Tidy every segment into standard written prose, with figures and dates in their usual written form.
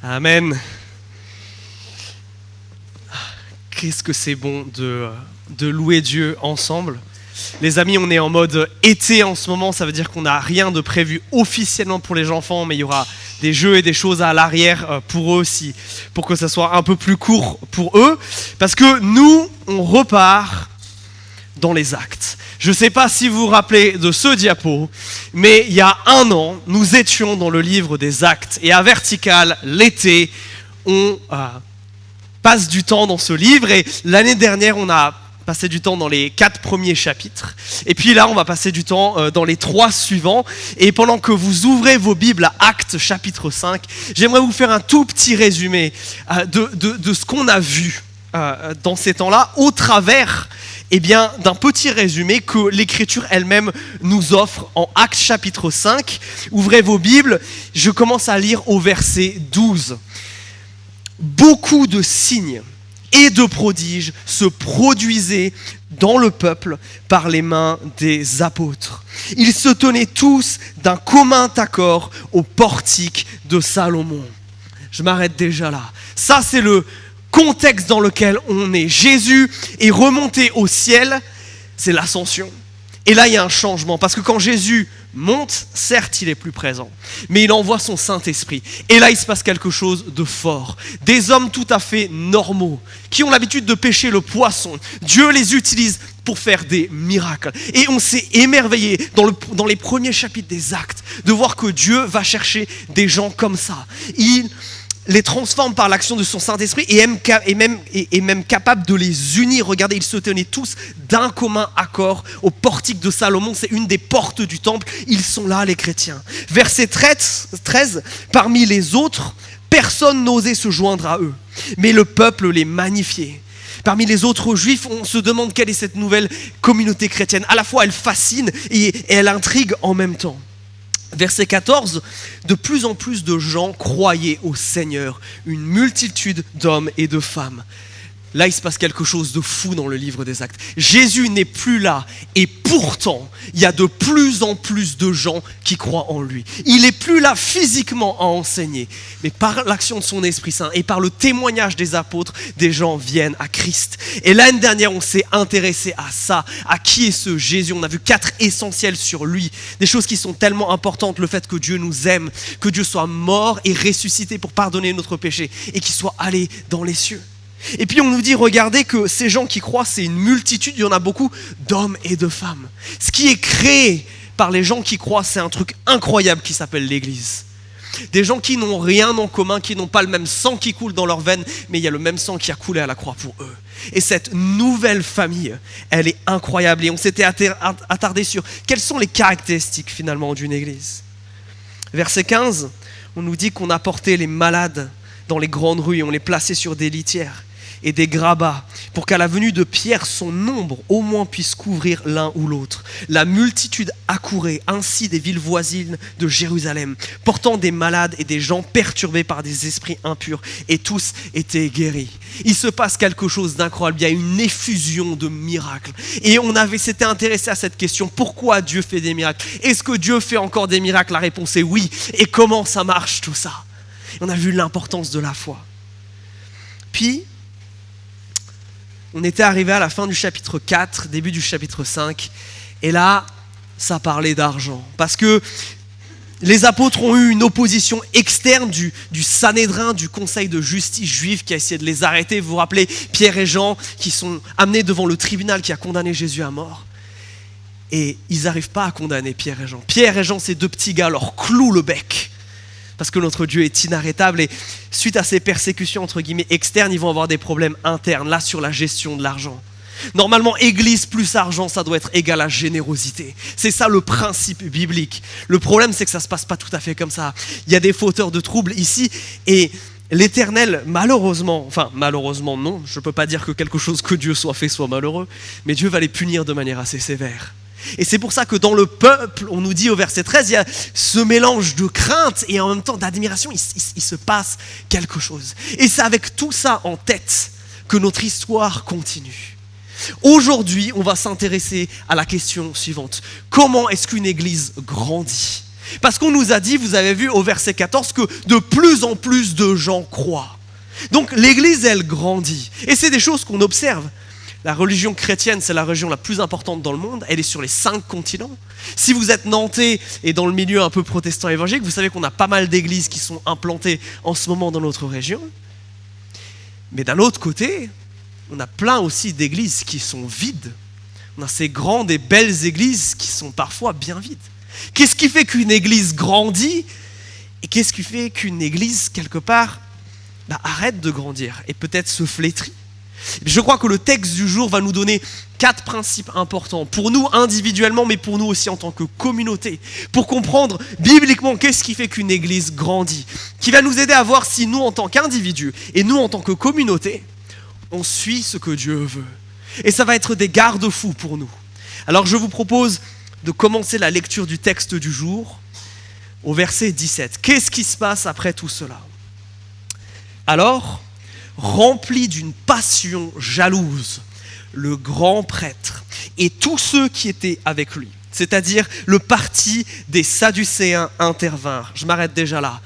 Amen. Qu'est-ce que c'est bon de louer Dieu ensemble. Les amis, on est en mode été en ce moment, ça veut dire qu'on n'a rien de prévu officiellement pour les enfants, mais il y aura des jeux et des choses à l'arrière pour eux aussi, pour que ça soit un peu plus court pour eux, parce que nous, on repart dans les actes. Je ne sais pas si vous vous rappelez de ce diapo, mais il y a 1 an, nous étions dans le livre des actes, et à Vertical, l'été, on passe du temps dans ce livre, et l'année dernière, on a passé du temps dans les 4 premiers chapitres, et puis là, on va passer du temps dans les 3 suivants, et pendant que vous ouvrez vos Bibles à Actes chapitre 5, j'aimerais vous faire un tout petit résumé de ce qu'on a vu dans ces temps-là, au travers d'un petit résumé que l'Écriture elle-même nous offre en Actes chapitre 5. Ouvrez vos Bibles, je commence à lire au verset 12. Beaucoup de signes et de prodiges se produisaient dans le peuple par les mains des apôtres. Ils se tenaient tous d'un commun accord au portique de Salomon. Je m'arrête déjà là. Ça, c'est le contexte dans lequel on est. Jésus est remonté au ciel, c'est l'ascension. Et là, il y a un changement, parce que quand Jésus monte, certes, il est plus présent, mais il envoie son Saint-Esprit. Et là, il se passe quelque chose de fort. Des hommes tout à fait normaux, qui ont l'habitude de pêcher le poisson, Dieu les utilise pour faire des miracles. Et on s'est émerveillé dans les premiers chapitres des Actes, de voir que Dieu va chercher des gens comme ça. Il les transforme par l'action de son Saint-Esprit et est même capable de les unir. Regardez, ils se tenaient tous d'un commun accord au portique de Salomon. C'est une des portes du temple. Ils sont là, les chrétiens. Verset 13, parmi les autres, personne n'osait se joindre à eux, mais le peuple les magnifiait. Parmi les autres juifs, on se demande quelle est cette nouvelle communauté chrétienne. À la fois, elle fascine et elle intrigue en même temps. Verset 14, de plus en plus de gens croyaient au Seigneur, une multitude d'hommes et de femmes. Là, il se passe quelque chose de fou dans le livre des Actes. Jésus n'est plus là et pourtant, il y a de plus en plus de gens qui croient en lui. Il n'est plus là physiquement à enseigner, mais par l'action de son Esprit Saint et par le témoignage des apôtres, des gens viennent à Christ. Et l'année dernière, on s'est intéressé à ça, à qui est ce Jésus. On a vu 4 essentiels sur lui, des choses qui sont tellement importantes, le fait que Dieu nous aime, que Dieu soit mort et ressuscité pour pardonner notre péché et qu'il soit allé dans les cieux. Et puis on nous dit, regardez que ces gens qui croient, c'est une multitude, il y en a beaucoup d'hommes et de femmes. Ce qui est créé par les gens qui croient, c'est un truc incroyable qui s'appelle l'Église. Des gens qui n'ont rien en commun, qui n'ont pas le même sang qui coule dans leurs veines, mais il y a le même sang qui a coulé à la croix pour eux. Et cette nouvelle famille, elle est incroyable. Et on s'était attardé sur quelles sont les caractéristiques finalement d'une Église. Verset 15, on nous dit qu'on apportait les malades dans les grandes rues et on les plaçait sur des litières et des grabats, pour qu'à la venue de Pierre, son ombre au moins puisse couvrir l'un ou l'autre. La multitude accourait ainsi des villes voisines de Jérusalem, portant des malades et des gens perturbés par des esprits impurs, et tous étaient guéris. Il se passe quelque chose d'incroyable, il y a une effusion de miracles. Et on s'était intéressé à cette question, pourquoi Dieu fait des miracles ? Est-ce que Dieu fait encore des miracles ? La réponse est oui. Et comment ça marche tout ça ? On a vu l'importance de la foi. Puis, on était arrivé à la fin du chapitre 4, début du chapitre 5, et là, ça parlait d'argent. Parce que les apôtres ont eu une opposition externe du Sanhédrin, du conseil de justice juif qui a essayé de les arrêter. Vous vous rappelez, Pierre et Jean qui sont amenés devant le tribunal qui a condamné Jésus à mort. Et ils n'arrivent pas à condamner Pierre et Jean. Pierre et Jean, ces 2 petits gars, leur clouent le bec. Parce que notre Dieu est inarrêtable et suite à ces persécutions entre guillemets externes, ils vont avoir des problèmes internes, là sur la gestion de l'argent. Normalement, église plus argent, ça doit être égal à générosité. C'est ça le principe biblique. Le problème, c'est que ça ne se passe pas tout à fait comme ça. Il y a des fauteurs de troubles ici et l'Éternel, malheureusement non, je ne peux pas dire que quelque chose que Dieu soit fait soit malheureux, mais Dieu va les punir de manière assez sévère. Et c'est pour ça que dans le peuple, on nous dit au verset 13, il y a ce mélange de crainte et en même temps d'admiration, il se passe quelque chose. Et c'est avec tout ça en tête que notre histoire continue. Aujourd'hui, on va s'intéresser à la question suivante. Comment est-ce qu'une église grandit ? Parce qu'on nous a dit, vous avez vu au verset 14, que de plus en plus de gens croient. Donc l'Église, elle grandit. Et c'est des choses qu'on observe. La religion chrétienne, c'est la religion la plus importante dans le monde. Elle est sur les 5 continents. Si vous êtes nantais et dans le milieu un peu protestant évangélique, vous savez qu'on a pas mal d'églises qui sont implantées en ce moment dans notre région. Mais d'un autre côté, on a plein aussi d'églises qui sont vides. On a ces grandes et belles églises qui sont parfois bien vides. Qu'est-ce qui fait qu'une église grandit et qu'est-ce qui fait qu'une église, quelque part, arrête de grandir et peut-être se flétrit? Je crois que le texte du jour va nous donner 4 principes importants, pour nous individuellement, mais pour nous aussi en tant que communauté, pour comprendre bibliquement qu'est-ce qui fait qu'une église grandit, qui va nous aider à voir si nous, en tant qu'individus et nous, en tant que communauté, on suit ce que Dieu veut. Et ça va être des garde-fous pour nous. Alors je vous propose de commencer la lecture du texte du jour au verset 17. Qu'est-ce qui se passe après tout cela? Alors, rempli d'une passion jalouse, le grand prêtre et tous ceux qui étaient avec lui, c'est-à-dire le parti des Sadducéens, intervinrent. Je m'arrête déjà là.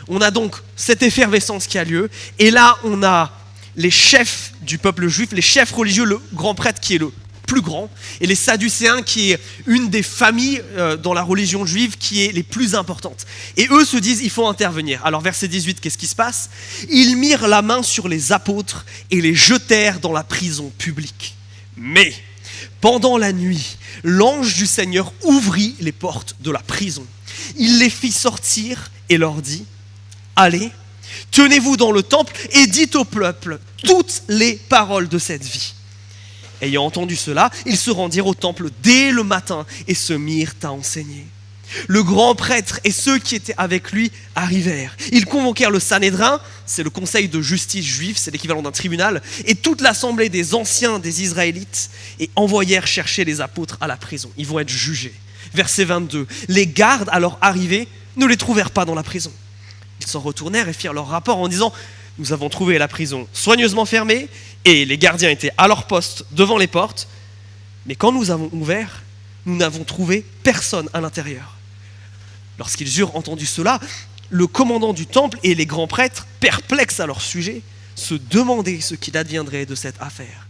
On a donc cette effervescence qui a lieu, et là on a les chefs du peuple juif, les chefs religieux, le grand prêtre qui est le plus grand, et les Sadducéens qui est une des familles dans la religion juive qui est les plus importantes. Et eux se disent, il faut intervenir. Alors verset 18, qu'est-ce qui se passe? Ils mirent la main sur les apôtres et les jetèrent dans la prison publique. Mais pendant la nuit, l'ange du Seigneur ouvrit les portes de la prison. Il les fit sortir et leur dit, allez, tenez-vous dans le temple et dites au peuple toutes les paroles de cette vie. Ayant entendu cela, ils se rendirent au temple dès le matin et se mirent à enseigner. Le grand prêtre et ceux qui étaient avec lui arrivèrent. Ils convoquèrent le Sanhédrin, c'est le conseil de justice juif, c'est l'équivalent d'un tribunal, et toute l'assemblée des anciens des Israélites, et envoyèrent chercher les apôtres à la prison. Ils vont être jugés. Verset 22. Les gardes, à leur arrivée, ne les trouvèrent pas dans la prison. Ils s'en retournèrent et firent leur rapport en disant, nous avons trouvé la prison soigneusement fermée, et les gardiens étaient à leur poste devant les portes, mais quand nous avons ouvert, nous n'avons trouvé personne à l'intérieur. Lorsqu'ils eurent entendu cela, le commandant du temple et les grands prêtres, perplexes à leur sujet, se demandaient ce qu'il adviendrait de cette affaire.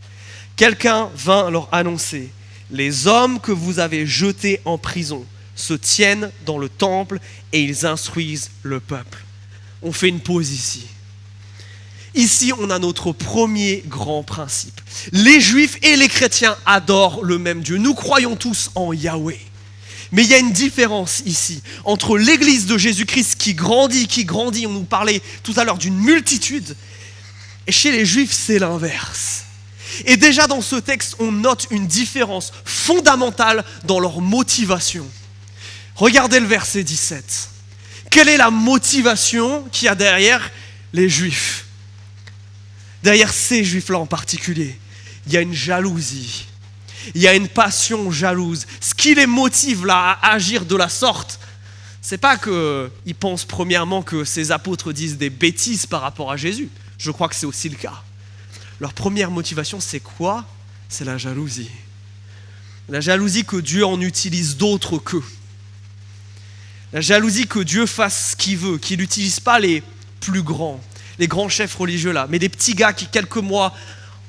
Quelqu'un vint leur annoncer, les hommes que vous avez jetés en prison se tiennent dans le temple et ils instruisent le peuple. On fait une pause ici. Ici, on a notre premier grand principe. Les Juifs et les chrétiens adorent le même Dieu. Nous croyons tous en Yahweh. Mais il y a une différence ici entre l'Église de Jésus-Christ qui grandit. On nous parlait tout à l'heure d'une multitude. Et chez les Juifs, c'est l'inverse. Et déjà dans ce texte, on note une différence fondamentale dans leur motivation. Regardez le verset 17. Quelle est la motivation qu'il y a derrière les Juifs? Derrière ces Juifs-là en particulier, il y a une jalousie, il y a une passion jalouse. Ce qui les motive là à agir de la sorte, c'est pas qu'ils pensent premièrement que ces apôtres disent des bêtises par rapport à Jésus. Je crois que c'est aussi le cas. Leur première motivation, c'est quoi? C'est la jalousie. La jalousie que Dieu en utilise d'autres qu'eux. La jalousie que Dieu fasse ce qu'il veut, qu'il n'utilise pas les plus grands, les grands chefs religieux là, mais des petits gars qui quelques mois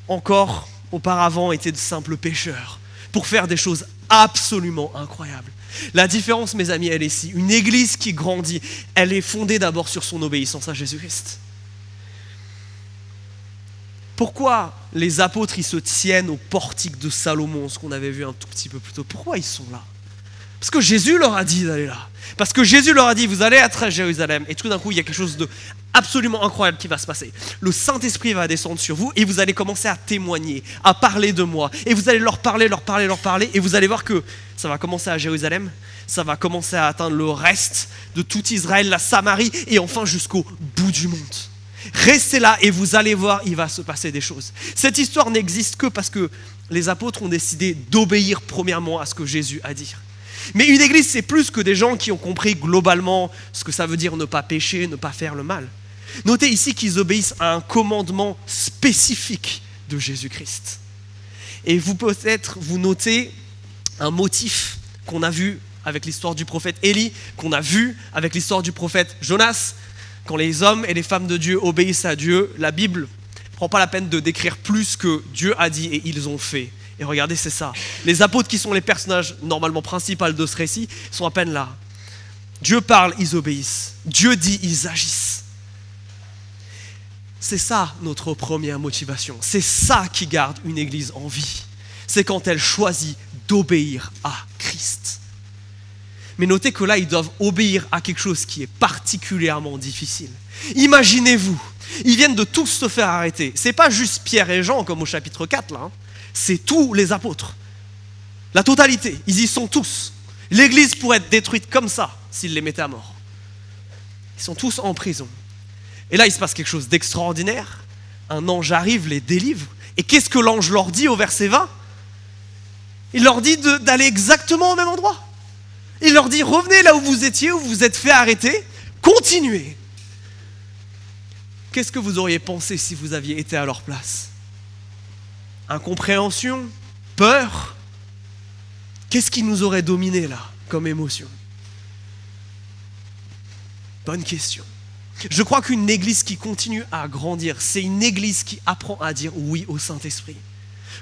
encore auparavant étaient de simples pécheurs pour faire des choses absolument incroyables. La différence, mes amis, elle est ici. Une église qui grandit, elle est fondée d'abord sur son obéissance à Jésus-Christ. Pourquoi les apôtres ils se tiennent au portique de Salomon, ce qu'on avait vu un tout petit peu plus tôt? Pourquoi ils sont là? Parce que Jésus leur a dit d'aller là. Parce que Jésus leur a dit, vous allez être à Jérusalem. Et tout d'un coup, il y a quelque chose d'absolument incroyable qui va se passer. Le Saint-Esprit va descendre sur vous et vous allez commencer à témoigner, à parler de moi. Et vous allez leur parler. Et vous allez voir que ça va commencer à Jérusalem. Ça va commencer à atteindre le reste de tout Israël, la Samarie et enfin jusqu'au bout du monde. Restez là et vous allez voir, il va se passer des choses. Cette histoire n'existe que parce que les apôtres ont décidé d'obéir premièrement à ce que Jésus a dit. Mais une église, c'est plus que des gens qui ont compris globalement ce que ça veut dire ne pas pécher, ne pas faire le mal. Notez ici qu'ils obéissent à un commandement spécifique de Jésus-Christ. Et vous peut-être, vous notez un motif qu'on a vu avec l'histoire du prophète Élie, qu'on a vu avec l'histoire du prophète Jonas. Quand les hommes et les femmes de Dieu obéissent à Dieu, la Bible ne prend pas la peine de décrire plus que Dieu a dit et ils ont fait. Et regardez, c'est ça. Les apôtres qui sont les personnages normalement principaux de ce récit sont à peine là. Dieu parle, ils obéissent. Dieu dit, ils agissent. C'est ça notre première motivation. C'est ça qui garde une église en vie. C'est quand elle choisit d'obéir à Christ. Mais notez que là, ils doivent obéir à quelque chose qui est particulièrement difficile. Imaginez-vous, ils viennent de tous se faire arrêter. C'est pas juste Pierre et Jean comme au chapitre 4 là. C'est tous les apôtres. La totalité, ils y sont tous. L'église pourrait être détruite comme ça s'ils les mettaient à mort. Ils sont tous en prison. Et là, il se passe quelque chose d'extraordinaire. Un ange arrive, les délivre. Et qu'est-ce que l'ange leur dit au verset 20 ? Il leur dit d'aller exactement au même endroit. Il leur dit, revenez là où vous étiez, où vous vous êtes fait arrêter, continuez. Qu'est-ce que vous auriez pensé si vous aviez été à leur place ? Incompréhension ? Peur ? Qu'est-ce qui nous aurait dominé là, comme émotion ? Bonne question. Je crois qu'une église qui continue à grandir, c'est une église qui apprend à dire oui au Saint-Esprit.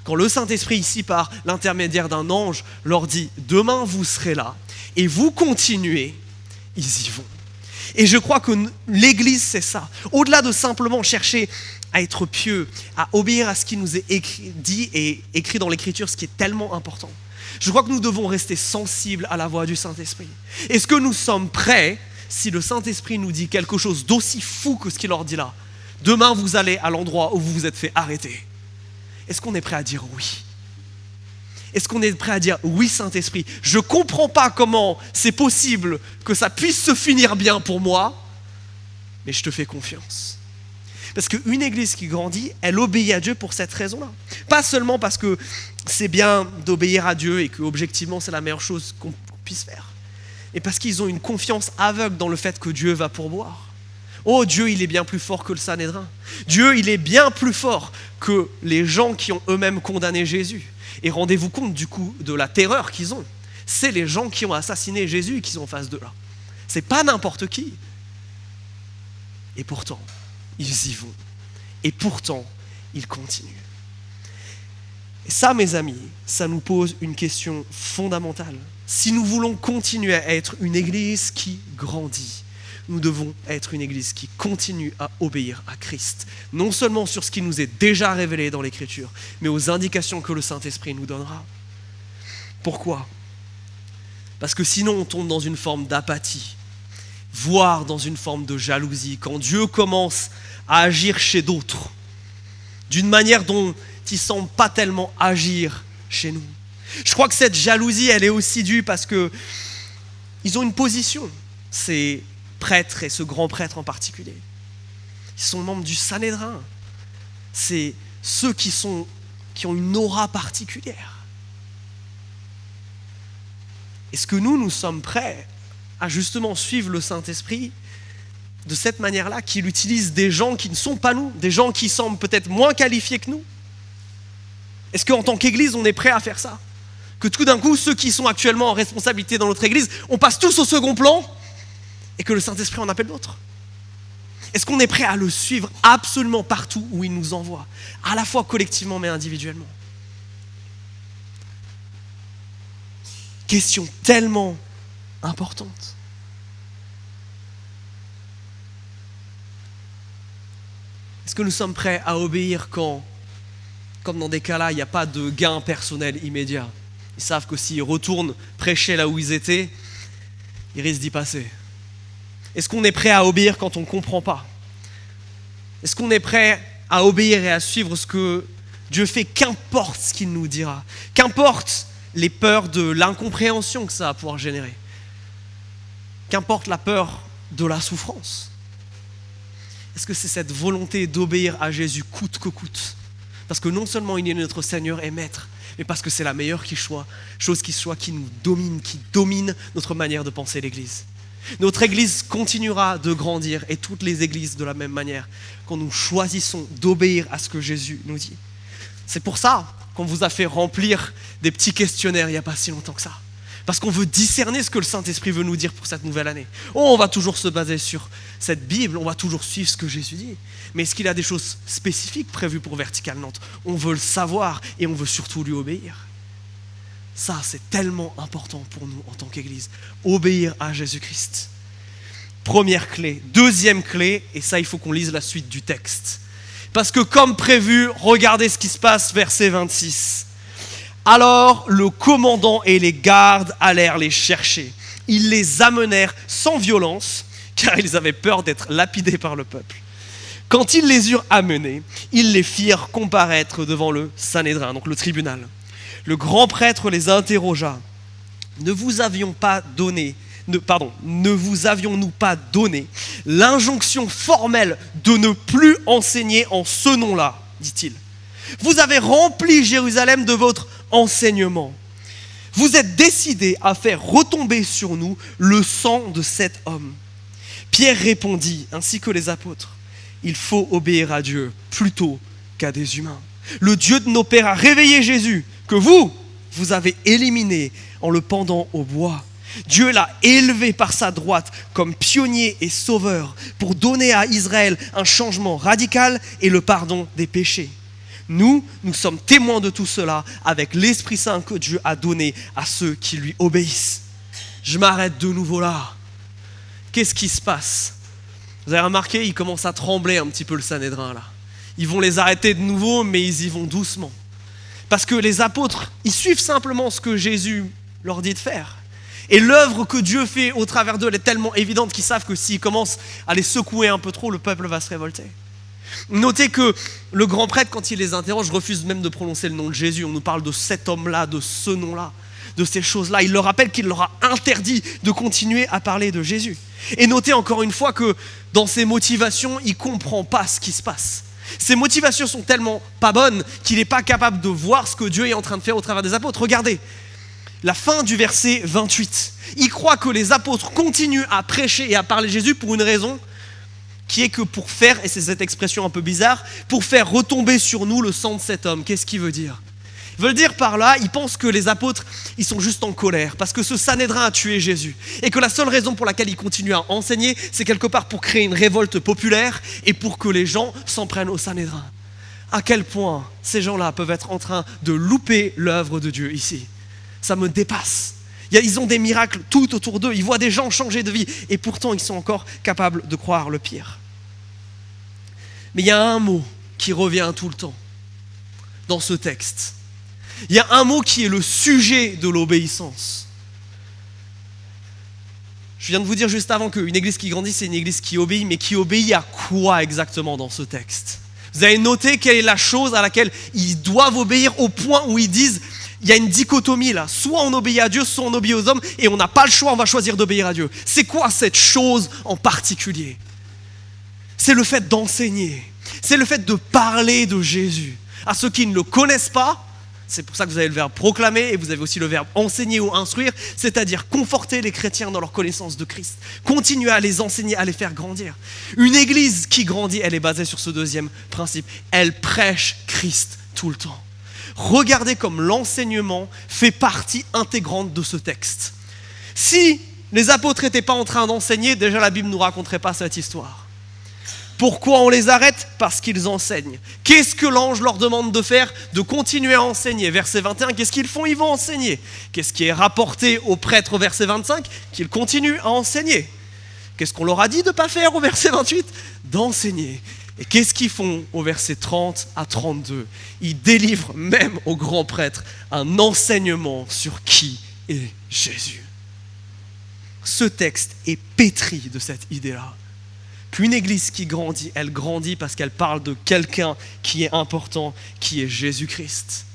Quand le Saint-Esprit, ici par l'intermédiaire d'un ange, leur dit « Demain, vous serez là » et vous continuez, ils y vont. Et je crois que l'église, c'est ça. Au-delà de simplement chercher à être pieux, à obéir à ce qui nous est dit et écrit dans l'Écriture, ce qui est tellement important. Je crois que nous devons rester sensibles à la voix du Saint-Esprit. Est-ce que nous sommes prêts, si le Saint-Esprit nous dit quelque chose d'aussi fou que ce qu'il leur dit là, demain vous allez à l'endroit où vous vous êtes fait arrêter. Est-ce qu'on est prêt à dire oui ? Est-ce qu'on est prêt à dire oui Saint-Esprit ? Je ne comprends pas comment c'est possible que ça puisse se finir bien pour moi, mais je te fais confiance. Parce qu'une église qui grandit, elle obéit à Dieu pour cette raison-là. Pas seulement parce que c'est bien d'obéir à Dieu et qu'objectivement c'est la meilleure chose qu'on puisse faire, mais parce qu'ils ont une confiance aveugle dans le fait que Dieu va pourvoir. Oh, Dieu, il est bien plus fort que le Sanhédrin. Dieu, il est bien plus fort que les gens qui ont eux-mêmes condamné Jésus. Et rendez-vous compte du coup de la terreur qu'ils ont. C'est les gens qui ont assassiné Jésus qui sont en face d'eux là. C'est pas n'importe qui. Et pourtant, ils y vont. Et pourtant, ils continuent. Et ça, mes amis, ça nous pose une question fondamentale. Si nous voulons continuer à être une église qui grandit, nous devons être une église qui continue à obéir à Christ. Non seulement sur ce qui nous est déjà révélé dans l'Écriture, mais aux indications que le Saint-Esprit nous donnera. Pourquoi ? Parce que sinon on tombe dans une forme d'apathie, voire dans une forme de jalousie. Quand Dieu commence à agir chez d'autres, d'une manière dont il ne semble pas tellement agir chez nous. Je crois que cette jalousie, elle est aussi due parce qu'ils ont une position. Ces prêtres et ce grand prêtre en particulier. Ils sont membres du Sanhédrin. C'est ceux qui ont une aura particulière. Est-ce que nous sommes prêts à justement suivre le Saint-Esprit de cette manière-là, qu'il utilise des gens qui ne sont pas nous, des gens qui semblent peut-être moins qualifiés que nous ? Est-ce qu'en tant qu'Église, on est prêt à faire ça ? Que tout d'un coup, ceux qui sont actuellement en responsabilité dans notre Église, on passe tous au second plan et que le Saint-Esprit en appelle d'autres ? Est-ce qu'on est prêt à le suivre absolument partout où il nous envoie, à la fois collectivement mais individuellement ? Question tellement importante. Est-ce que nous sommes prêts à obéir quand, comme dans des cas-là, il n'y a pas de gain personnel immédiat ? Ils savent que s'ils retournent prêcher là où ils étaient, ils risquent d'y passer. Est-ce qu'on est prêt à obéir quand on ne comprend pas ? Est-ce qu'on est prêt à obéir et à suivre ce que Dieu fait, qu'importe ce qu'il nous dira ? Qu'importe les peurs de l'incompréhension que ça va pouvoir générer ? Qu'importe la peur de la souffrance ? Est-ce que c'est cette volonté d'obéir à Jésus coûte que coûte ? Parce que non seulement il est notre Seigneur et Maître, mais parce que c'est la meilleure chose qui nous domine, qui domine notre manière de penser l'Église. Notre Église continuera de grandir et toutes les églises de la même manière quand nous choisissons d'obéir à ce que Jésus nous dit. C'est pour ça qu'on vous a fait remplir des petits questionnaires il n'y a pas si longtemps que ça. Parce qu'on veut discerner ce que le Saint-Esprit veut nous dire pour cette nouvelle année. Oh, on va toujours se baser sur cette Bible, on va toujours suivre ce que Jésus dit. Mais est-ce qu'il y a des choses spécifiques prévues pour Vertical Nantes? On veut le savoir et on veut surtout lui obéir. Ça, c'est tellement important pour nous en tant qu'Église. Obéir à Jésus-Christ. Première clé. Deuxième clé, et ça, il faut qu'on lise la suite du texte. Parce que comme prévu, regardez ce qui se passe, verset 26. Alors le commandant et les gardes allèrent les chercher. Ils les amenèrent sans violence, car ils avaient peur d'être lapidés par le peuple. Quand ils les eurent amenés, ils les firent comparaître devant le Sanhédrin, donc le tribunal. Le grand prêtre les interrogea. Ne vous avions-nous pas donné l'injonction formelle de ne plus enseigner en ce nom-là, dit-il. Vous avez rempli Jérusalem de votre enseignement. Vous êtes décidés à faire retomber sur nous le sang de cet homme. Pierre répondit, ainsi que les apôtres, il faut obéir à Dieu plutôt qu'à des humains. Le Dieu de nos pères a réveillé Jésus, que vous avez éliminé en le pendant au bois. Dieu l'a élevé par sa droite comme pionnier et sauveur pour donner à Israël un changement radical et le pardon des péchés. Nous sommes témoins de tout cela avec l'Esprit Saint que Dieu a donné à ceux qui lui obéissent. Je m'arrête de nouveau là. Qu'est-ce qui se passe? Vous avez remarqué, il commence à trembler un petit peu le Sanhédrin là. Ils vont les arrêter de nouveau, mais ils y vont doucement. Parce que les apôtres, ils suivent simplement ce que Jésus leur dit de faire. Et l'œuvre que Dieu fait au travers d'eux, elle est tellement évidente qu'ils savent que s'ils commencent à les secouer un peu trop, le peuple va se révolter. Notez que le grand prêtre, quand il les interroge, refuse même de prononcer le nom de Jésus. On nous parle de cet homme-là, de ce nom-là, de ces choses-là. Il leur rappelle qu'il leur a interdit de continuer à parler de Jésus. Et notez encore une fois que dans ses motivations, il ne comprend pas ce qui se passe. Ses motivations sont tellement pas bonnes qu'il n'est pas capable de voir ce que Dieu est en train de faire au travers des apôtres. Regardez, la fin du verset 28. Il croit que les apôtres continuent à prêcher et à parler de Jésus pour une raison qui est que pour faire, et c'est cette expression un peu bizarre, pour faire retomber sur nous le sang de cet homme. Qu'est-ce qu'il veut dire? Il veut dire par là, il pense que les apôtres, ils sont juste en colère parce que ce Sanhédrin a tué Jésus et que la seule raison pour laquelle ils continuent à enseigner, c'est quelque part pour créer une révolte populaire et pour que les gens s'en prennent au Sanhédrin. À quel point ces gens-là peuvent être en train de louper l'œuvre de Dieu ici. Ça me dépasse. Ils ont des miracles tout autour d'eux, ils voient des gens changer de vie et pourtant ils sont encore capables de croire le pire. Mais il y a un mot qui revient tout le temps dans ce texte. Il y a un mot qui est le sujet de l'obéissance. Je viens de vous dire juste avant qu'une église qui grandit, c'est une église qui obéit, mais qui obéit à quoi exactement dans ce texte? Vous avez noté quelle est la chose à laquelle ils doivent obéir au point où ils disent il y a une dichotomie là, soit on obéit à Dieu, soit on obéit aux hommes, et on n'a pas le choix, on va choisir d'obéir à Dieu. C'est quoi cette chose en particulier? C'est le fait d'enseigner, c'est le fait de parler de Jésus à ceux qui ne le connaissent pas. C'est pour ça que vous avez le verbe proclamer et vous avez aussi le verbe enseigner ou instruire, c'est-à-dire conforter les chrétiens dans leur connaissance de Christ, continuer à les enseigner, à les faire grandir. Une église qui grandit, elle est basée sur ce deuxième principe. Elle prêche Christ tout le temps. Regardez comme l'enseignement fait partie intégrante de ce texte. Si les apôtres n'étaient pas en train d'enseigner, déjà la Bible ne nous raconterait pas cette histoire. Pourquoi on les arrête? Parce qu'ils enseignent. Qu'est-ce que l'ange leur demande de faire? De continuer à enseigner. Verset 21, qu'est-ce qu'ils font? Ils vont enseigner. Qu'est-ce qui est rapporté aux prêtres au verset 25? Qu'ils continuent à enseigner. Qu'est-ce qu'on leur a dit de ne pas faire au verset 28? D'enseigner. Et qu'est-ce qu'ils font au verset 30 à 32? Ils délivrent même au grand prêtre un enseignement sur qui est Jésus. Ce texte est pétri de cette idée-là. Qu'une église qui grandit, elle grandit parce qu'elle parle de quelqu'un qui est important, qui est Jésus-Christ.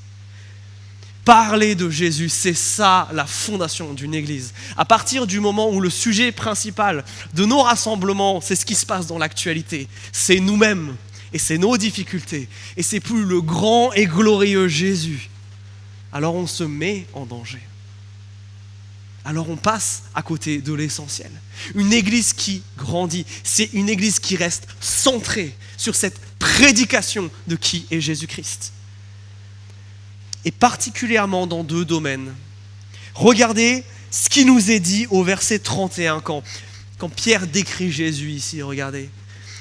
Parler de Jésus, c'est ça la fondation d'une église. À partir du moment où le sujet principal de nos rassemblements, c'est ce qui se passe dans l'actualité, c'est nous-mêmes et c'est nos difficultés et c'est plus le grand et glorieux Jésus, alors on se met en danger. Alors on passe à côté de l'essentiel. Une église qui grandit, c'est une église qui reste centrée sur cette prédication de qui est Jésus-Christ. Et particulièrement dans deux domaines. Regardez ce qui nous est dit au verset 31, quand Pierre décrit Jésus ici, regardez.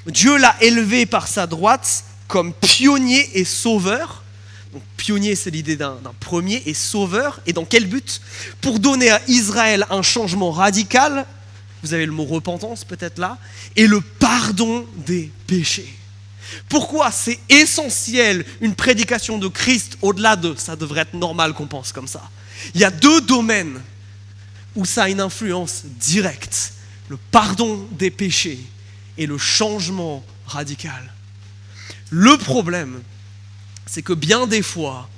Dieu l'a élevé par sa droite comme pionnier et sauveur. Donc, pionnier, c'est l'idée d'un premier, et sauveur. Et dans quel but ? Pour donner à Israël un changement radical, vous avez le mot repentance peut-être là, et le pardon des péchés. Pourquoi c'est essentiel une prédication de Christ au-delà de ça devrait être normal qu'on pense comme ça. Il y a 2 domaines où ça a une influence directe, le pardon des péchés et le changement radical. Le problème, c'est que bien des fois,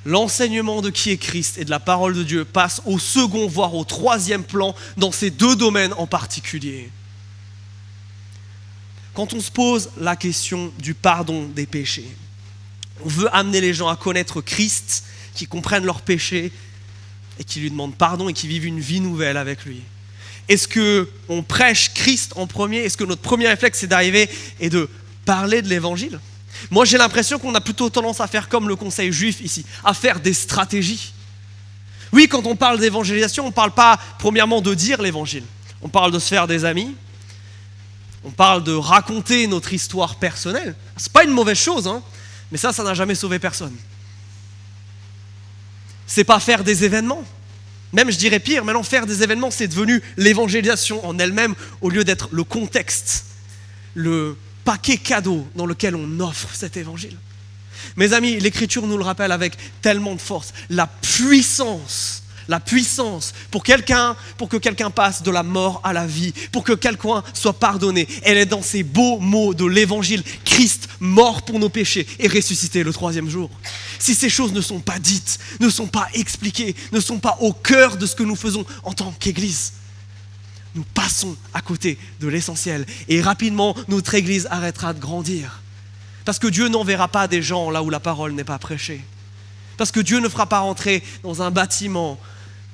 l'enseignement de qui est Christ et de la parole de Dieu passe au second, voire au 3e plan dans ces 2 domaines en particulier. Quand on se pose la question du pardon des péchés, on veut amener les gens à connaître Christ, qui comprennent leurs péchés et qui lui demandent pardon et qui vivent une vie nouvelle avec lui. Est-ce qu'on prêche Christ en premier ? Est-ce que notre premier réflexe c'est d'arriver et de parler de l'évangile ? Moi j'ai l'impression qu'on a plutôt tendance à faire comme le conseil juif ici, à faire des stratégies. Oui, quand on parle d'évangélisation, on ne parle pas premièrement de dire l'évangile. On parle de se faire des amis. On parle de raconter notre histoire personnelle. C'est pas une mauvaise chose, hein, mais ça n'a jamais sauvé personne. C'est pas faire des événements. Même, je dirais pire, maintenant faire des événements, c'est devenu l'évangélisation en elle-même au lieu d'être le contexte, le paquet cadeau dans lequel on offre cet évangile. Mes amis, l'Écriture nous le rappelle avec tellement de force. La puissance pour que quelqu'un passe de la mort à la vie, pour que quelqu'un soit pardonné, elle est dans ces beaux mots de l'évangile. Christ mort pour nos péchés et ressuscité le 3e jour. Si ces choses ne sont pas dites, ne sont pas expliquées, ne sont pas au cœur de ce que nous faisons en tant qu'Église, nous passons à côté de l'essentiel et rapidement notre Église arrêtera de grandir. Parce que Dieu n'enverra pas des gens là où la parole n'est pas prêchée. Parce que Dieu ne fera pas rentrer dans un bâtiment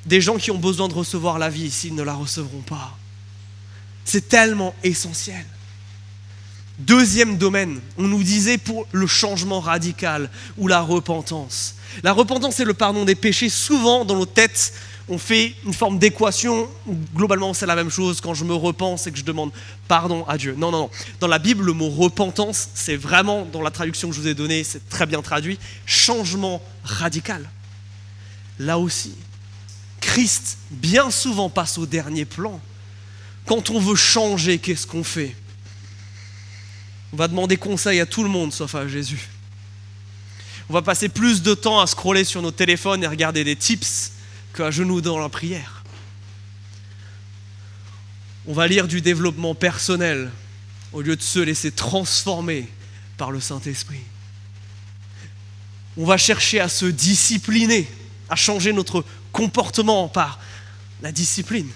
des gens qui ont besoin de recevoir la vie s'ils ne la recevront pas. C'est tellement essentiel. 2e domaine, on nous disait pour le changement radical ou la repentance. La repentance et le pardon des péchés, souvent dans nos têtes, on fait une forme d'équation où globalement c'est la même chose. Quand je me repens, c'est que je demande pardon à Dieu. Non. Dans la Bible, le mot repentance, c'est vraiment, dans la traduction que je vous ai donnée, c'est très bien traduit, changement radical. Là aussi, Christ bien souvent passe au dernier plan. Quand on veut changer, qu'est-ce qu'on fait ? On va demander conseil à tout le monde sauf à Jésus. On va passer plus de temps à scroller sur nos téléphones et regarder des tips qu'à genoux dans la prière. On va lire du développement personnel au lieu de se laisser transformer par le Saint-Esprit. On va chercher à se discipliner, à changer notre comportement par la discipline,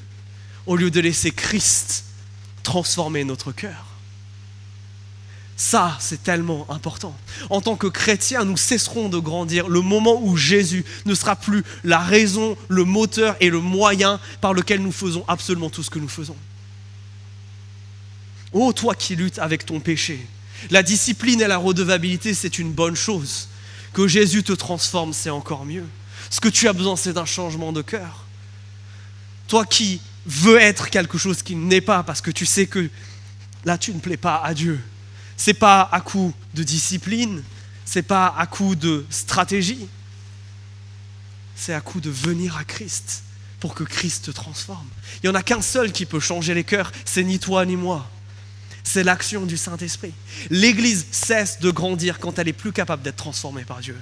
au lieu de laisser Christ transformer notre cœur. Ça, c'est tellement important. En tant que chrétiens, nous cesserons de grandir le moment où Jésus ne sera plus la raison, le moteur et le moyen par lequel nous faisons absolument tout ce que nous faisons. Oh, toi qui luttes avec ton péché, la discipline et la redevabilité, c'est une bonne chose. Que Jésus te transforme, c'est encore mieux. Ce que tu as besoin, c'est d'un changement de cœur. Toi qui veux être quelque chose qui n'est pas, parce que tu sais que là, tu ne plais pas à Dieu. C'est pas à coup de discipline, c'est pas à coup de stratégie. C'est à coup de venir à Christ pour que Christ te transforme. Il n'y en a qu'un seul qui peut changer les cœurs, c'est ni toi ni moi. C'est l'action du Saint-Esprit. L'Église cesse de grandir quand elle est plus capable d'être transformée par Dieu.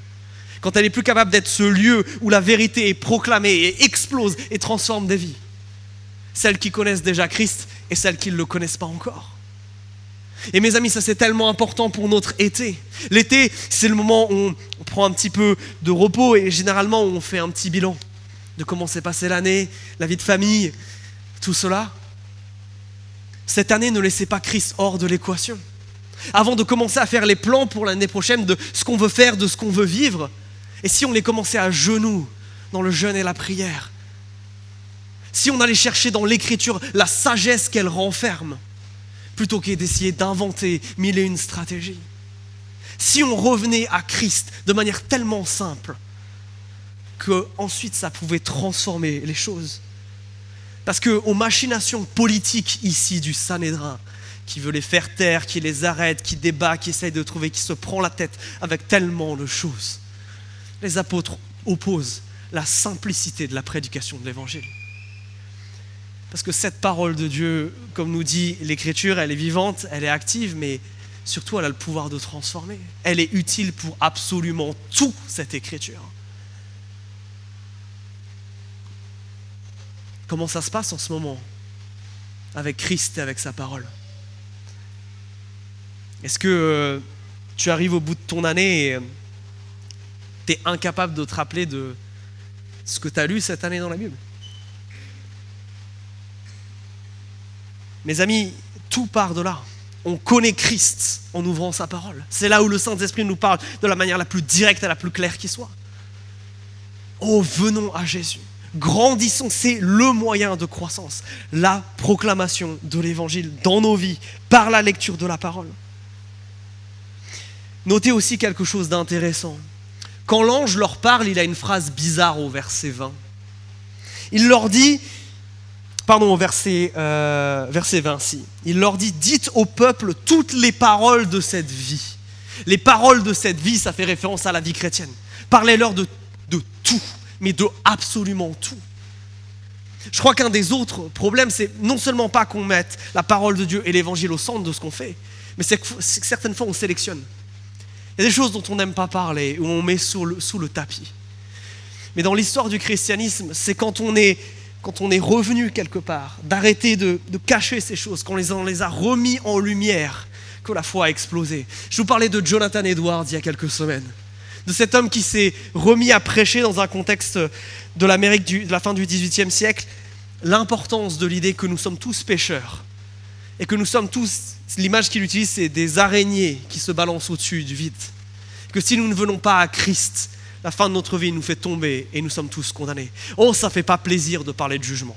Quand elle est plus capable d'être ce lieu où la vérité est proclamée et explose et transforme des vies. Celles qui connaissent déjà Christ et celles qui ne le connaissent pas encore. Et mes amis, ça c'est tellement important pour notre été. L'été, c'est le moment où on prend un petit peu de repos et généralement on fait un petit bilan de comment s'est passée l'année, la vie de famille, tout cela. Cette année, ne laissez pas Christ hors de l'équation. Avant de commencer à faire les plans pour l'année prochaine de ce qu'on veut faire, de ce qu'on veut vivre, et si on les commençait à genoux dans le jeûne et la prière, si on allait chercher dans l'Écriture la sagesse qu'elle renferme, plutôt que d'essayer d'inventer 1001 stratégies. Si on revenait à Christ de manière tellement simple qu'ensuite ça pouvait transformer les choses. Parce qu'aux machinations politiques ici du Sanhédrin, qui veut les faire taire, qui les arrête, qui débat, qui essaye de trouver, qui se prend la tête avec tellement de choses, les apôtres opposent la simplicité de la prédication de l'évangile. Parce que cette parole de Dieu, comme nous dit l'Écriture, elle est vivante, elle est active, mais surtout elle a le pouvoir de transformer. Elle est utile pour absolument tout, cette Écriture. Comment ça se passe en ce moment avec Christ et avec sa parole? Est-ce que tu arrives au bout de ton année et tu es incapable de te rappeler de ce que tu as lu cette année dans la Bible? Mes amis, tout part de là. On connaît Christ en ouvrant sa parole. C'est là où le Saint-Esprit nous parle de la manière la plus directe et la plus claire qui soit. Oh, venons à Jésus. Grandissons, c'est le moyen de croissance. La proclamation de l'Évangile dans nos vies, par la lecture de la parole. Notez aussi quelque chose d'intéressant. Quand l'ange leur parle, il a une phrase bizarre au verset 20. Il leur dit, au verset 26, il leur dit, dites au peuple toutes les paroles de cette vie. Les paroles de cette vie, ça fait référence à la vie chrétienne. Parlez-leur de tout, mais de absolument tout. Je crois qu'un des autres problèmes, c'est non seulement pas qu'on mette la parole de Dieu et l'évangile au centre de ce qu'on fait, mais c'est que certaines fois on sélectionne. Il y a des choses dont on n'aime pas parler, ou on met sous le tapis. Mais dans l'histoire du christianisme, c'est quand on est revenu quelque part, d'arrêter de cacher ces choses, qu'on les a remis en lumière, que la foi a explosé. Je vous parlais de Jonathan Edwards il y a quelques semaines, de cet homme qui s'est remis à prêcher dans un contexte de l'Amérique de la fin du XVIIIe siècle, l'importance de l'idée que nous sommes tous pécheurs, et que nous sommes tous, l'image qu'il utilise, c'est des araignées qui se balancent au-dessus du vide. Que si nous ne venons pas à Christ, la fin de notre vie nous fait tomber et nous sommes tous condamnés. Oh, ça ne fait pas plaisir de parler de jugement.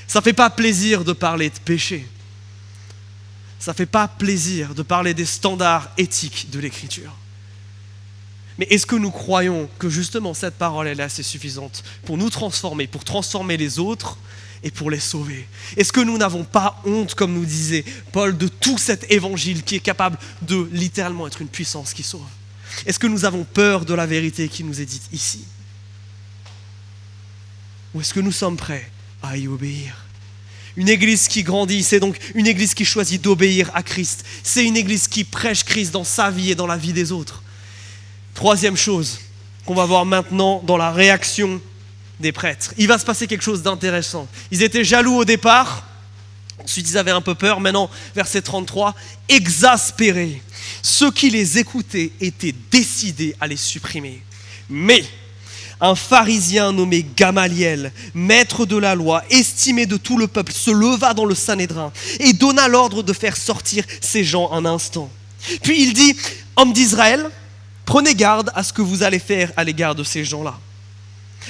Ça ne fait pas plaisir de parler de péché. Ça ne fait pas plaisir de parler des standards éthiques de l'Écriture. Mais est-ce que nous croyons que justement cette parole elle est assez suffisante pour nous transformer, pour transformer les autres et pour les sauver? Est-ce que nous n'avons pas honte, comme nous disait Paul, de tout cet évangile qui est capable de littéralement être une puissance qui sauve? Est-ce que nous avons peur de la vérité qui nous est dite ici? Ou est-ce que nous sommes prêts à y obéir? Une église qui grandit, c'est donc une église qui choisit d'obéir à Christ. C'est une église qui prêche Christ dans sa vie et dans la vie des autres. Troisième chose qu'on va voir maintenant dans la réaction des prêtres. Il va se passer quelque chose d'intéressant. Ils étaient jaloux au départ, ensuite ils avaient un peu peur. Maintenant, verset 33, exaspérés. Ceux qui les écoutaient étaient décidés à les supprimer. Mais un pharisien nommé Gamaliel, maître de la loi, estimé de tout le peuple, se leva dans le Sanhédrin et donna l'ordre de faire sortir ces gens un instant. Puis il dit, hommes d'Israël, prenez garde à ce que vous allez faire à l'égard de ces gens-là.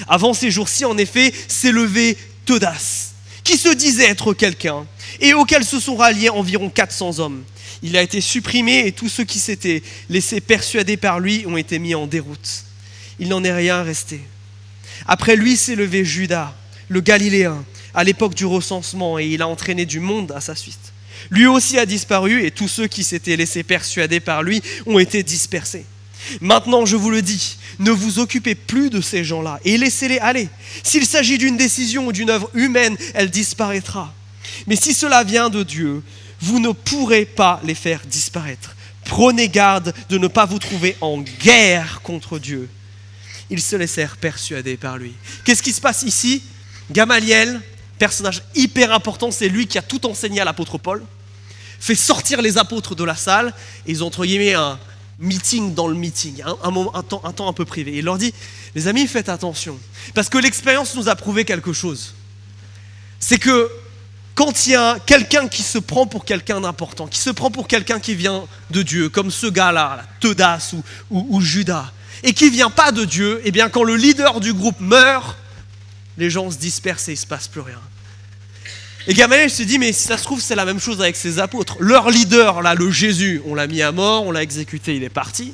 Avant ces jours-ci, en effet, s'est levé Teudas, qui se disait être quelqu'un, et auquel se sont ralliés environ 400 hommes. Il a été supprimé et tous ceux qui s'étaient laissés persuader par lui ont été mis en déroute. Il n'en est rien resté. Après lui s'est levé Judas, le Galiléen, à l'époque du recensement, et il a entraîné du monde à sa suite. Lui aussi a disparu et tous ceux qui s'étaient laissés persuader par lui ont été dispersés. Maintenant, je vous le dis, ne vous occupez plus de ces gens-là et laissez-les aller. S'il s'agit d'une décision ou d'une œuvre humaine, elle disparaîtra. Mais si cela vient de Dieu, vous ne pourrez pas les faire disparaître. Prenez garde de ne pas vous trouver en guerre contre Dieu. Ils se laissèrent persuader par lui. Qu'est-ce qui se passe ici? Gamaliel, personnage hyper important, c'est lui qui a tout enseigné à l'apôtre Paul, fait sortir les apôtres de la salle et ils ont entre guillemets un meeting dans le meeting, un temps un peu privé. Il leur dit, les amis, faites attention, parce que l'expérience nous a prouvé quelque chose. C'est que quand il y a quelqu'un qui se prend pour quelqu'un d'important, qui se prend pour quelqu'un qui vient de Dieu, comme ce gars-là, Teudas ou Judas, et qui ne vient pas de Dieu, eh bien quand le leader du groupe meurt, les gens se dispersent et il ne se passe plus rien. Et Gamaliel se dit, mais si ça se trouve, c'est la même chose avec ses apôtres. Leur leader, là, le Jésus, on l'a mis à mort, on l'a exécuté, il est parti.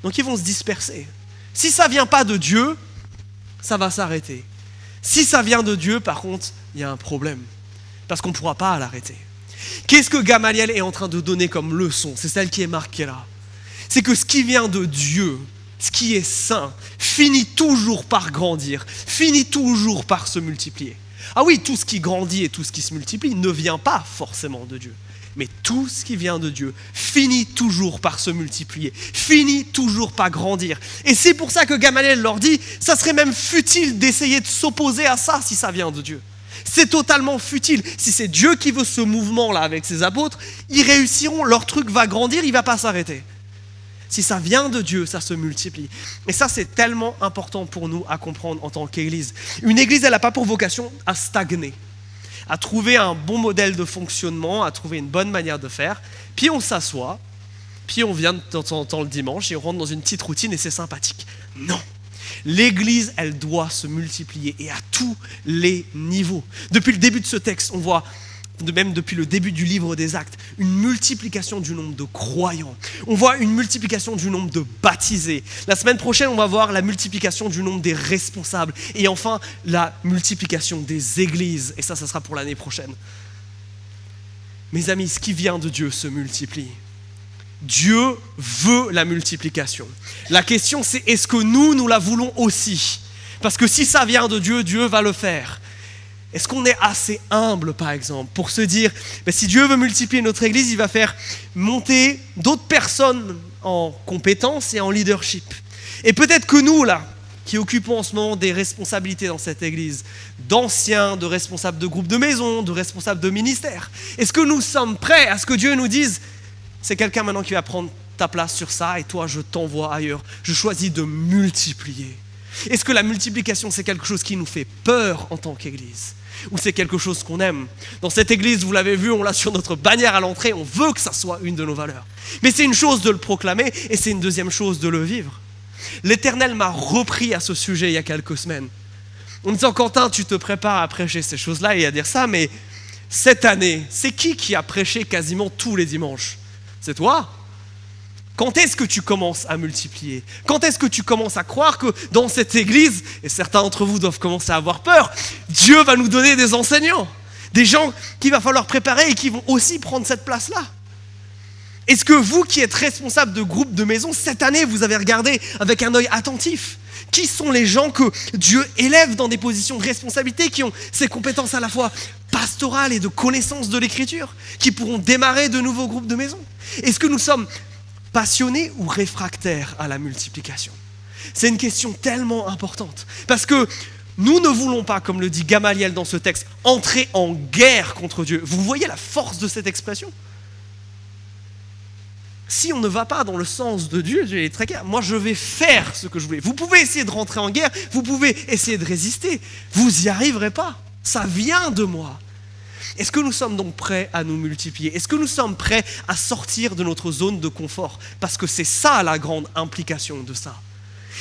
Donc ils vont se disperser. Si ça ne vient pas de Dieu, ça va s'arrêter. Si ça vient de Dieu, par contre, il y a un problème. Parce qu'on ne pourra pas l'arrêter. Qu'est-ce que Gamaliel est en train de donner comme leçon? C'est celle qui est marquée là. C'est que ce qui vient de Dieu, ce qui est saint, finit toujours par grandir, finit toujours par se multiplier. Ah oui, tout ce qui grandit et tout ce qui se multiplie ne vient pas forcément de Dieu. Mais tout ce qui vient de Dieu finit toujours par se multiplier, finit toujours par grandir. Et c'est pour ça que Gamaliel leur dit, ça serait même futile d'essayer de s'opposer à ça si ça vient de Dieu. C'est totalement futile. Si c'est Dieu qui veut ce mouvement-là avec ses apôtres, ils réussiront, leur truc va grandir, il ne va pas s'arrêter. Si ça vient de Dieu, ça se multiplie. Et ça, c'est tellement important pour nous à comprendre en tant qu'Église. Une Église, elle n'a pas pour vocation à stagner, à trouver un bon modèle de fonctionnement, à trouver une bonne manière de faire. Puis on s'assoit, puis on vient de temps en temps le dimanche et on rentre dans une petite routine et c'est sympathique. Non. L'Église, elle doit se multiplier et à tous les niveaux. Depuis le début de ce texte, on voit, même depuis le début du livre des Actes, une multiplication du nombre de croyants. On voit une multiplication du nombre de baptisés. La semaine prochaine, on va voir la multiplication du nombre des responsables. Et enfin, la multiplication des églises. Et ça sera pour l'année prochaine. Mes amis, ce qui vient de Dieu se multiplie. Dieu veut la multiplication. La question, c'est est-ce que nous la voulons aussi? Parce que si ça vient de Dieu, Dieu va le faire. Est-ce qu'on est assez humble, par exemple, pour se dire, si Dieu veut multiplier notre Église, il va faire monter d'autres personnes en compétences et en leadership. Et peut-être que nous, là, qui occupons en ce moment des responsabilités dans cette Église, d'anciens, de responsables de groupes de maison, de responsables de ministères, est-ce que nous sommes prêts à ce que Dieu nous dise, c'est quelqu'un maintenant qui va prendre ta place sur ça et toi, je t'envoie ailleurs. Je choisis de multiplier. Est-ce que la multiplication, c'est quelque chose qui nous fait peur en tant qu'Église ? Ou c'est quelque chose qu'on aime? Dans cette église, vous l'avez vu, on l'a sur notre bannière à l'entrée, on veut que ça soit une de nos valeurs. Mais c'est une chose de le proclamer et c'est une deuxième chose de le vivre. L'Éternel m'a repris à ce sujet il y a quelques semaines. En me disant, Quentin, tu te prépares à prêcher ces choses-là et à dire ça, mais cette année, c'est qui a prêché quasiment tous les dimanches? C'est toi? Quand est-ce que tu commences à multiplier? Quand est-ce que tu commences à croire que dans cette église, et certains d'entre vous doivent commencer à avoir peur, Dieu va nous donner des enseignants, des gens qu'il va falloir préparer et qui vont aussi prendre cette place-là? Est-ce que vous qui êtes responsable de groupe de maison, cette année, vous avez regardé avec un œil attentif? Qui sont les gens que Dieu élève dans des positions de responsabilité, qui ont ces compétences à la fois pastorales et de connaissance de l'Écriture, qui pourront démarrer de nouveaux groupes de maison? Est-ce que nous sommes passionnés ou réfractaires à la multiplication? C'est une question tellement importante. Parce que nous ne voulons pas, comme le dit Gamaliel dans ce texte, entrer en guerre contre Dieu. Vous voyez la force de cette expression? Si on ne va pas dans le sens de Dieu, Dieu est très clair. Moi, je vais faire ce que je voulais. Vous pouvez essayer de rentrer en guerre, vous pouvez essayer de résister. Vous n'y arriverez pas. Ça vient de moi. Est-ce que nous sommes donc prêts à nous multiplier? Est-ce que nous sommes prêts à sortir de notre zone de confort? Parce que c'est ça la grande implication de ça.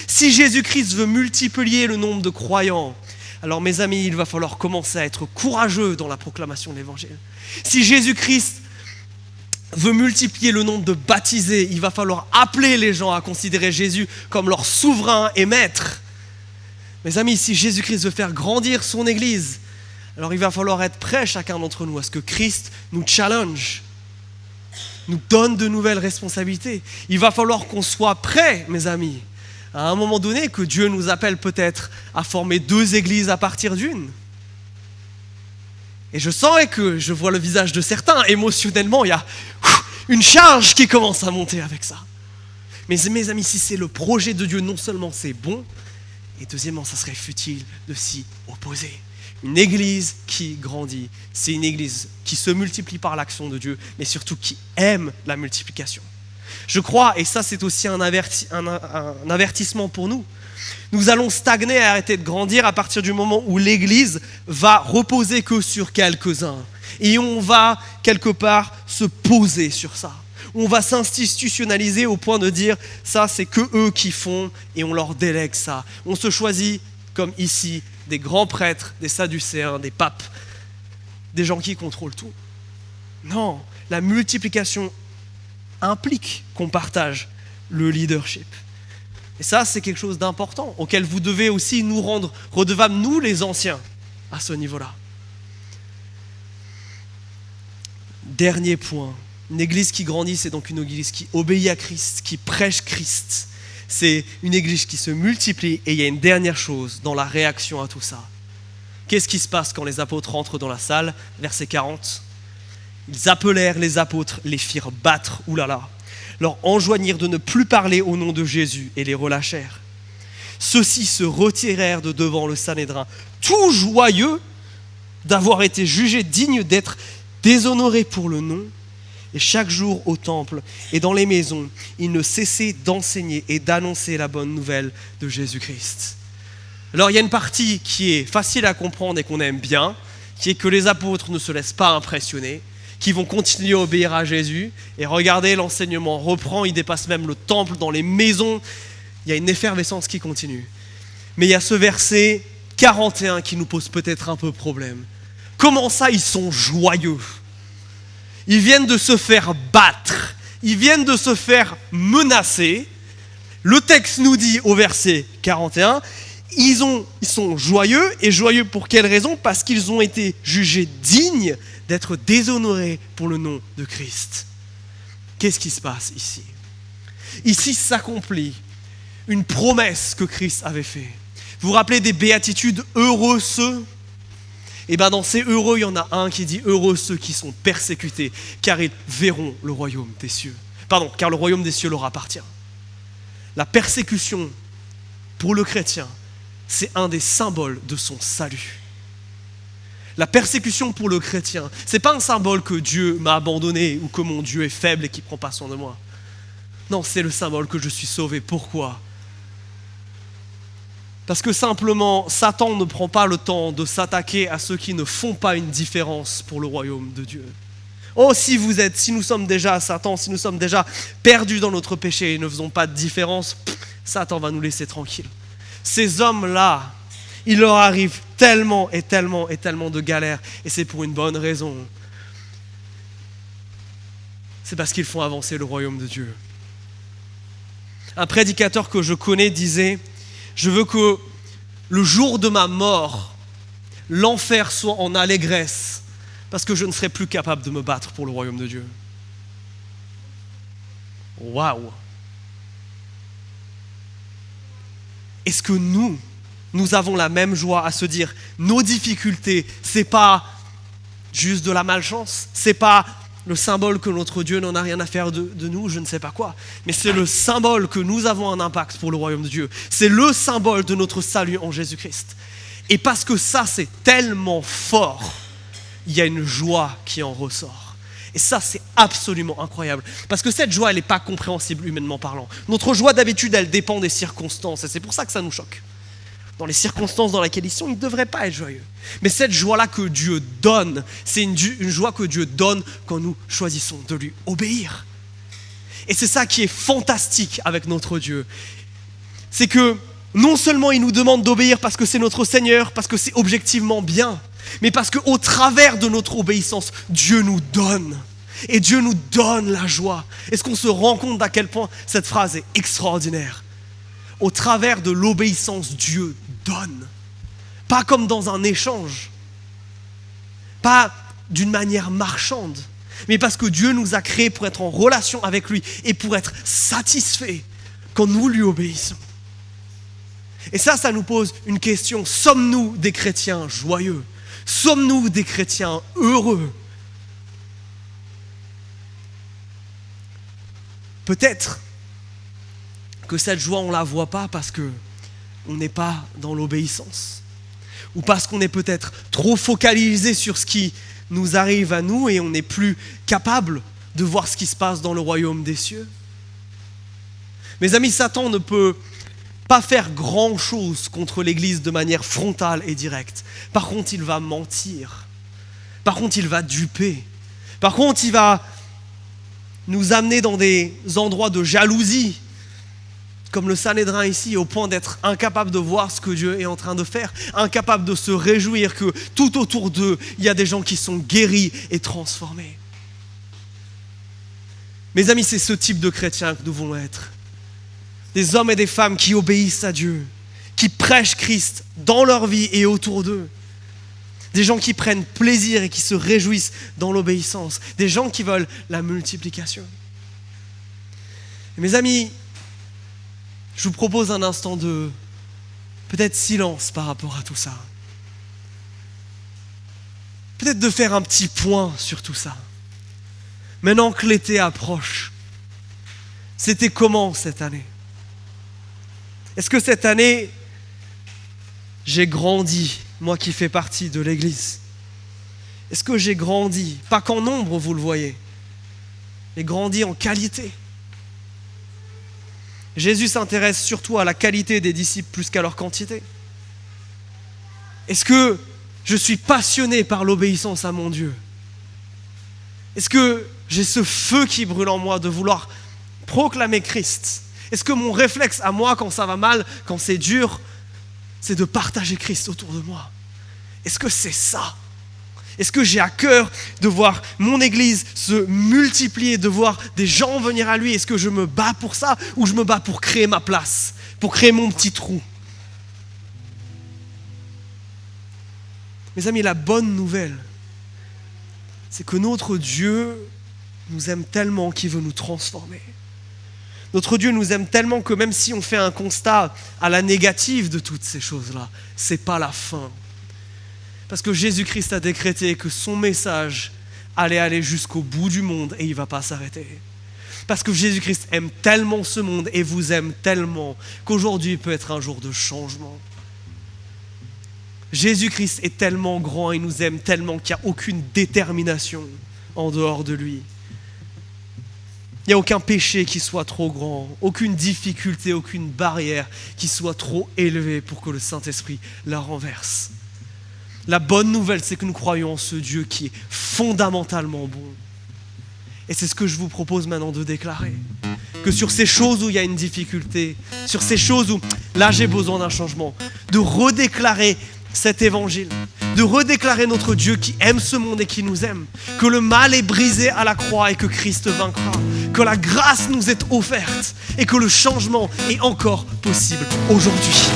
Si Jésus-Christ veut multiplier le nombre de croyants, alors mes amis, il va falloir commencer à être courageux dans la proclamation de l'Évangile. Si Jésus-Christ veut multiplier le nombre de baptisés, il va falloir appeler les gens à considérer Jésus comme leur souverain et maître. Mes amis, si Jésus-Christ veut faire grandir son Église, alors il va falloir être prêt, chacun d'entre nous, à ce que Christ nous challenge, nous donne de nouvelles responsabilités. Il va falloir qu'on soit prêt, mes amis, à un moment donné, que Dieu nous appelle peut-être à former 2 églises à partir d'une. Et je sens que je vois le visage de certains, émotionnellement, il y a une charge qui commence à monter avec ça. Mais mes amis, si c'est le projet de Dieu, non seulement c'est bon, et deuxièmement, ça serait futile de s'y opposer. Une église qui grandit, c'est une église qui se multiplie par l'action de Dieu, mais surtout qui aime la multiplication. Je crois, et ça c'est aussi un avertissement pour nous, nous allons stagner et arrêter de grandir à partir du moment où l'église va reposer que sur quelques-uns. Et on va quelque part se poser sur ça. On va s'institutionnaliser au point de dire ça c'est que eux qui font et on leur délègue ça. On se choisit comme ici des grands prêtres, des sadducéens, des papes, des gens qui contrôlent tout. Non, la multiplication implique qu'on partage le leadership. Et ça, c'est quelque chose d'important, auquel vous devez aussi nous rendre redevables, nous les anciens, à ce niveau-là. Dernier point. Une église qui grandit, c'est donc une église qui obéit à Christ, qui prêche Christ. C'est une église qui se multiplie et il y a une dernière chose dans la réaction à tout ça. Qu'est-ce qui se passe quand les apôtres entrent dans la salle? Verset 40. Ils appelèrent les apôtres, les firent battre, leur enjoignirent de ne plus parler au nom de Jésus et les relâchèrent. Ceux-ci se retirèrent de devant le Sanhédrin, tout joyeux d'avoir été jugés dignes d'être déshonorés pour le nom. Et chaque jour au temple et dans les maisons, ils ne cessaient d'enseigner et d'annoncer la bonne nouvelle de Jésus-Christ. Alors il y a une partie qui est facile à comprendre et qu'on aime bien, qui est que les apôtres ne se laissent pas impressionner, qui vont continuer à obéir à Jésus. Et regardez, l'enseignement reprend, il dépasse même le temple, dans les maisons. Il y a une effervescence qui continue. Mais il y a ce verset 41 qui nous pose peut-être un peu problème. Comment ça, ils sont joyeux ? Ils viennent de se faire battre, ils viennent de se faire menacer. Le texte nous dit au verset 41, ils sont joyeux, et joyeux pour quelle raison ? Parce qu'ils ont été jugés dignes d'être déshonorés pour le nom de Christ. Qu'est-ce qui se passe ici ? Ici s'accomplit une promesse que Christ avait faite. Vous vous rappelez des béatitudes, heureux ceux ? Et bien dans ces heureux, il y en a un qui dit « Heureux ceux qui sont persécutés, car ils verront le royaume des cieux. » Car le royaume des cieux leur appartient. La persécution, pour le chrétien, c'est un des symboles de son salut. La persécution pour le chrétien, ce n'est pas un symbole que Dieu m'a abandonné ou que mon Dieu est faible et qu'il ne prend pas soin de moi. Non, c'est le symbole que je suis sauvé. Pourquoi ? Parce que simplement, Satan ne prend pas le temps de s'attaquer à ceux qui ne font pas une différence pour le royaume de Dieu. Oh, si nous sommes déjà Satan, si nous sommes déjà perdus dans notre péché et ne faisons pas de différence, Satan va nous laisser tranquilles. Ces hommes-là, il leur arrive tellement et tellement et tellement de galères, et c'est pour une bonne raison. C'est parce qu'ils font avancer le royaume de Dieu. Un prédicateur que je connais disait: je veux que le jour de ma mort, l'enfer soit en allégresse, parce que je ne serai plus capable de me battre pour le royaume de Dieu. Waouh! Est-ce que nous avons la même joie à se dire nos difficultés, c'est pas juste de la malchance, c'est pas le symbole que notre Dieu n'en a rien à faire de nous, je ne sais pas quoi, mais c'est le symbole que nous avons un impact pour le royaume de Dieu. C'est le symbole de notre salut en Jésus-Christ. Et parce que ça, c'est tellement fort, il y a une joie qui en ressort. Et ça, c'est absolument incroyable. Parce que cette joie, elle n'est pas compréhensible humainement parlant. Notre joie, d'habitude, elle dépend des circonstances. Et c'est pour ça que ça nous choque. Dans les circonstances dans lesquelles ils sont, ils ne devraient pas être joyeux. Mais cette joie-là que Dieu donne, c'est une joie que Dieu donne quand nous choisissons de lui obéir. Et c'est ça qui est fantastique avec notre Dieu. C'est que non seulement il nous demande d'obéir parce que c'est notre Seigneur, parce que c'est objectivement bien, mais parce qu'au travers de notre obéissance, Dieu nous donne. Et Dieu nous donne la joie. Est-ce qu'on se rend compte d'à quel point cette phrase est extraordinaire ? Au travers de l'obéissance, Dieu donne. Pas comme dans un échange. Pas d'une manière marchande. Mais parce que Dieu nous a créés pour être en relation avec lui et pour être satisfaits quand nous lui obéissons. Et ça nous pose une question. Sommes-nous des chrétiens joyeux ? Sommes-nous des chrétiens heureux ? Peut-être que cette joie, on ne la voit pas parce qu'on n'est pas dans l'obéissance. Ou parce qu'on est peut-être trop focalisé sur ce qui nous arrive à nous et on n'est plus capable de voir ce qui se passe dans le royaume des cieux. Mes amis, Satan ne peut pas faire grand-chose contre l'Église de manière frontale et directe. Par contre, il va mentir. Par contre, il va duper. Par contre, il va nous amener dans des endroits de jalousie, comme le Sanhédrin ici, au point d'être incapable de voir ce que Dieu est en train de faire, incapable de se réjouir que tout autour d'eux, il y a des gens qui sont guéris et transformés. Mes amis, c'est ce type de chrétiens que nous voulons être. Des hommes et des femmes qui obéissent à Dieu, qui prêchent Christ dans leur vie et autour d'eux. Des gens qui prennent plaisir et qui se réjouissent dans l'obéissance. Des gens qui veulent la multiplication. Et mes amis, je vous propose un instant de peut-être silence par rapport à tout ça. Peut-être de faire un petit point sur tout ça. Maintenant que l'été approche, c'était comment cette année? Est-ce que cette année, j'ai grandi, moi qui fais partie de l'Église? Est-ce que j'ai grandi, pas qu'en nombre, vous le voyez, mais grandi en qualité? Jésus s'intéresse surtout à la qualité des disciples plus qu'à leur quantité. Est-ce que je suis passionné par l'obéissance à mon Dieu? Est-ce que j'ai ce feu qui brûle en moi de vouloir proclamer Christ? Est-ce que mon réflexe à moi, quand ça va mal, quand c'est dur, c'est de partager Christ autour de moi? Est-ce que c'est ça? Est-ce que j'ai à cœur de voir mon Église se multiplier, de voir des gens venir à lui? Est-ce que je me bats pour ça ou je me bats pour créer ma place, pour créer mon petit trou? Mes amis, la bonne nouvelle, c'est que notre Dieu nous aime tellement qu'il veut nous transformer. Notre Dieu nous aime tellement que même si on fait un constat à la négative de toutes ces choses-là, c'est pas la fin. Parce que Jésus-Christ a décrété que son message allait aller jusqu'au bout du monde et il ne va pas s'arrêter. Parce que Jésus-Christ aime tellement ce monde et vous aime tellement qu'aujourd'hui peut être un jour de changement. Jésus-Christ est tellement grand et nous aime tellement qu'il n'y a aucune détermination en dehors de lui. Il n'y a aucun péché qui soit trop grand, aucune difficulté, aucune barrière qui soit trop élevée pour que le Saint-Esprit la renverse. La bonne nouvelle, c'est que nous croyons en ce Dieu qui est fondamentalement bon. Et c'est ce que je vous propose maintenant de déclarer. Que sur ces choses où il y a une difficulté, sur ces choses où là j'ai besoin d'un changement, de redéclarer cet évangile, de redéclarer notre Dieu qui aime ce monde et qui nous aime, que le mal est brisé à la croix et que Christ vaincra, que la grâce nous est offerte et que le changement est encore possible aujourd'hui.